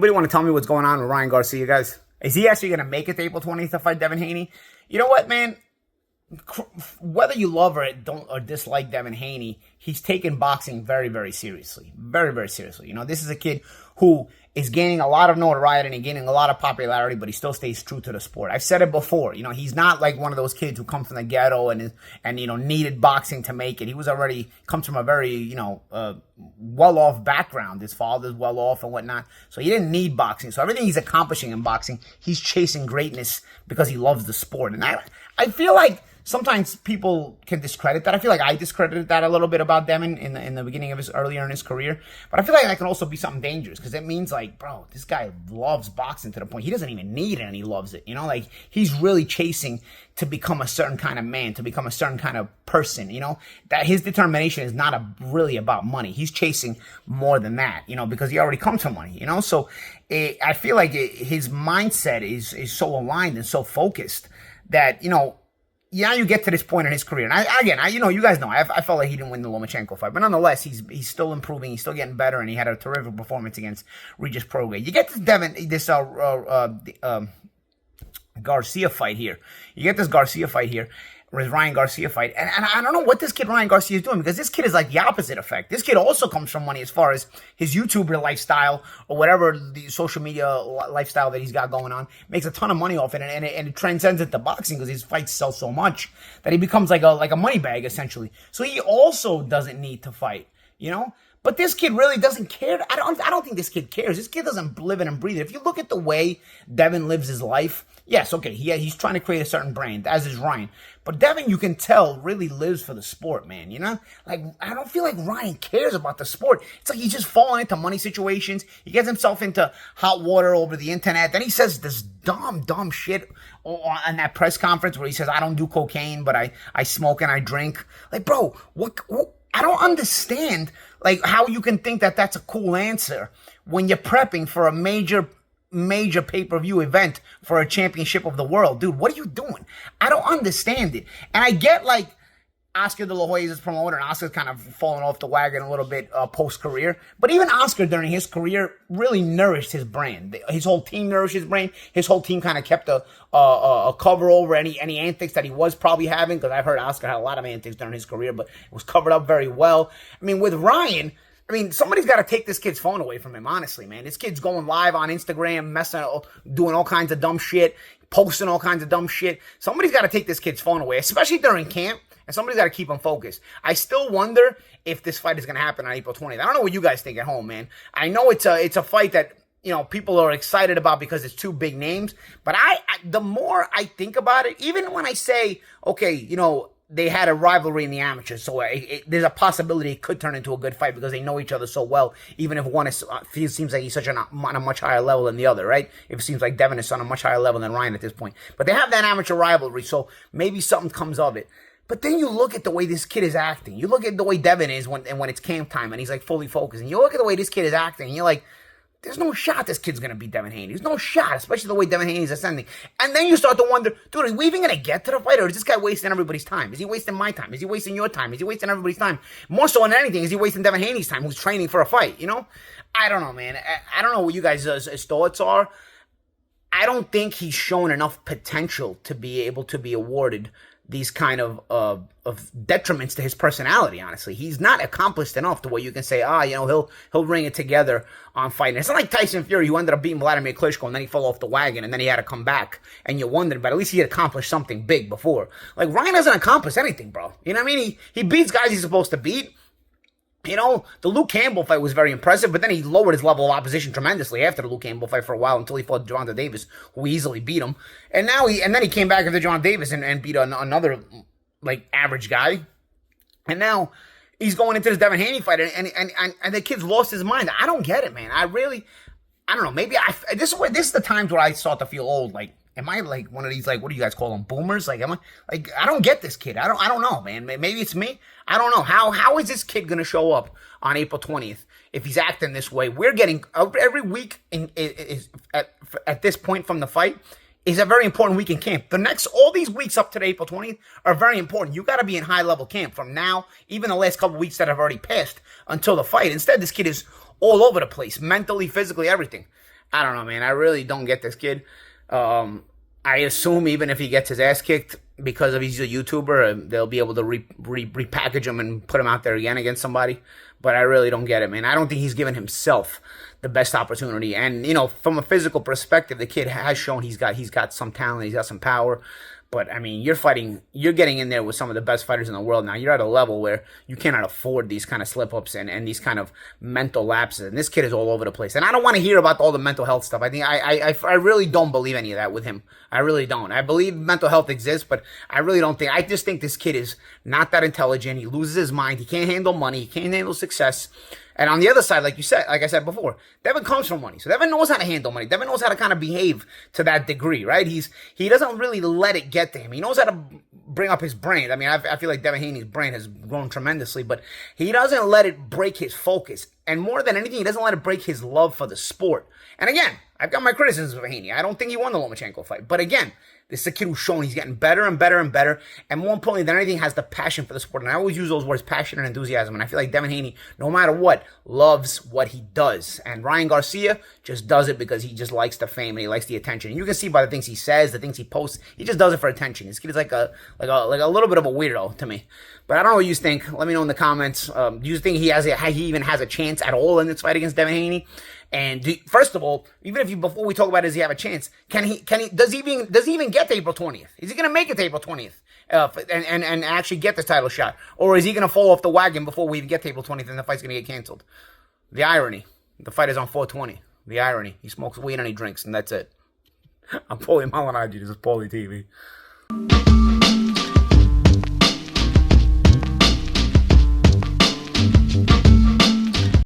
Anybody want to tell me what's going on with Ryan Garcia, guys? Is he actually going to make it to April 20th to fight Devon Haney? You know what, man? Whether you love or don't or dislike Devon Haney, he's taken boxing very, very seriously. Very, very seriously. You know, this is a kid who is gaining a lot of notoriety and gaining a lot of popularity, but he still stays true to the sport. I've said it before. You know, he's not like one of those kids who come from the ghetto and you know, needed boxing to make it. He was already comes from a very, you know, well-off background. His father's well-off and whatnot. So he didn't need boxing. So everything he's accomplishing in boxing, he's chasing greatness because he loves the sport. And I feel like sometimes people can discredit that. I feel like I discredited that a little bit about Devon in the beginning of earlier in his career. But I feel like that can also be something dangerous because it means like, bro, this guy loves boxing to the point he doesn't even need it and he loves it. You know, like he's really chasing to become a certain kind of man, to become a certain kind of person. You know, that his determination is not really about money. He's chasing more than that, you know, because he already comes from money, you know. So I feel like his mindset is so aligned and so focused that, you know, yeah, you get to this point in his career. And you know, you guys know, I felt like he didn't win the Lomachenko fight. But nonetheless, he's still improving. He's still getting better. And he had a terrific performance against Regis Prograis. You get this Garcia fight here. You get this Garcia fight here. Ryan Garcia fight. And I don't know what this kid Ryan Garcia is doing because this kid is like the opposite effect. This kid also comes from money as far as his YouTuber lifestyle or whatever the social media lifestyle that he's got going on. Makes a ton of money off it and it transcends into boxing because his fights sell so much that he becomes like a money bag essentially. So he also doesn't need to fight, you know? But this kid really doesn't care. I don't think this kid cares. This kid doesn't live it and breathe it. If you look at the way Devon lives his life, yes, okay, he's trying to create a certain brand, as is Ryan. But Devon, you can tell, really lives for the sport, man, you know? Like, I don't feel like Ryan cares about the sport. It's like he's just falling into money situations. He gets himself into hot water over the internet. Then he says this dumb shit on that press conference where he says, I don't do cocaine, but I smoke and I drink. Like, bro, what I don't understand, like, how you can think that that's a cool answer when you're prepping for a major pay-per-view event for a championship of the world. Dude, what are you doing? I don't understand it. And I get, like, Oscar De La Hoya's promoter, and Oscar's kind of fallen off the wagon a little bit post-career. But even Oscar, during his career, really nourished his brand. His whole team nourished his brand. His whole team kind of kept a cover over any antics that he was probably having, because I've heard Oscar had a lot of antics during his career, but it was covered up very well. I mean, with Ryan, somebody's got to take this kid's phone away from him, honestly, man. This kid's going live on Instagram, doing all kinds of dumb shit, posting all kinds of dumb shit. Somebody's got to take this kid's phone away, especially during camp. And somebody's got to keep him focused. I still wonder if this fight is going to happen on April 20th. I don't know what you guys think at home, man. I know it's a fight that, you know, people are excited about because it's two big names. But the more I think about it, even when I say, okay, you know, they had a rivalry in the amateurs, so there's a possibility it could turn into a good fight because they know each other so well, even if one seems like he's on a much higher level than the other, right? If it seems like Devon is on a much higher level than Ryan at this point. But they have that amateur rivalry, so maybe something comes of it. But then you look at the way this kid is acting. You look at the way Devon is when it's camp time and he's like fully focused. And you look at the way this kid is acting and you're like, there's no shot this kid's going to beat Devon Haney. There's no shot, especially the way Devon Haney is ascending. And then you start to wonder, dude, are we even going to get to the fight, or is this guy wasting everybody's time? Is he wasting my time? Is he wasting your time? Is he wasting everybody's time? More so than anything, is he wasting Devon Haney's time, who's training for a fight, you know? I don't know, man. I don't know what you guys' thoughts are. I don't think he's shown enough potential to be able to be awarded these kind of detriments to his personality, honestly. He's not accomplished enough to where you can say, you know, he'll ring it together on fighting. It's not like Tyson Fury, who ended up beating Vladimir Klitschko, and then he fell off the wagon, and then he had to come back, and you wondered, but at least he had accomplished something big before. Like, Ryan hasn't accomplished anything, bro. You know what I mean? He beats guys he's supposed to beat. You know, the Luke Campbell fight was very impressive, but then he lowered his level of opposition tremendously after the Luke Campbell fight for a while until he fought Gervonta Davis, who easily beat him. And then he came back after Gervonta Davis and beat another, like, average guy. And now he's going into this Devon Haney fight, and the kid's lost his mind. I don't get it, man. I don't know. Maybe this is the times where I start to feel old, like, am I like one of these, like, what do you guys call them, boomers? Like, I don't get this kid. I don't know, man. Maybe it's me. I don't know. How is this kid going to show up on April 20th if he's acting this way? We're getting, every week at this point from the fight is a very important week in camp. All these weeks up to April 20th are very important. You got to be in high-level camp from now, even the last couple weeks that have already passed until the fight. Instead, this kid is all over the place, mentally, physically, everything. I don't know, man. I really don't get this kid. I assume even if he gets his ass kicked because of he's a YouTuber, they'll be able to repackage him and put him out there again against somebody. But I really don't get it, man. I don't think he's given himself the best opportunity. And you know, from a physical perspective, the kid has shown he's got some talent, he's got some power. But, I mean, you're getting in there with some of the best fighters in the world now. You're at a level where you cannot afford these kind of slip-ups and these kind of mental lapses. And this kid is all over the place. And I don't want to hear about all the mental health stuff. I think I really don't believe any of that with him. I really don't. I believe mental health exists, but I really don't think. I just think this kid is not that intelligent. He loses his mind. He can't handle money. He can't handle success. And on the other side, like I said before, Devin comes from money. So Devin knows how to handle money. Devin knows how to kind of behave to that degree, right? He doesn't really let it get to him. He knows how to bring up his brain. I mean, I feel like Devon Haney's brain has grown tremendously, but he doesn't let it break his focus. And more than anything, he doesn't let it break his love for the sport. And again, I've got my criticisms of Haney. I don't think he won the Lomachenko fight. But again, this is a kid who's shown he's getting better and better and better. And more importantly than anything, has the passion for the sport. And I always use those words, passion and enthusiasm. And I feel like Devon Haney, no matter what, loves what he does. And Ryan Garcia just does it because he just likes the fame and he likes the attention. And you can see by the things he says, the things he posts, he just does it for attention. This kid is like a little bit of a weirdo to me. But I don't know what you think. Let me know in the comments. Do you think he even has a chance at all in this fight against Devon Haney? And first of all, even if before we talk about does he have a chance, does he even get to April 20th? Is he going to make it to April 20th and actually get this title shot? Or is he going to fall off the wagon before we even get to April 20th and the fight's going to get canceled? The irony. The fight is on 420. The irony. He smokes weed and he drinks, and that's it. I'm Paulie Malignaggi. This is Paulie TV.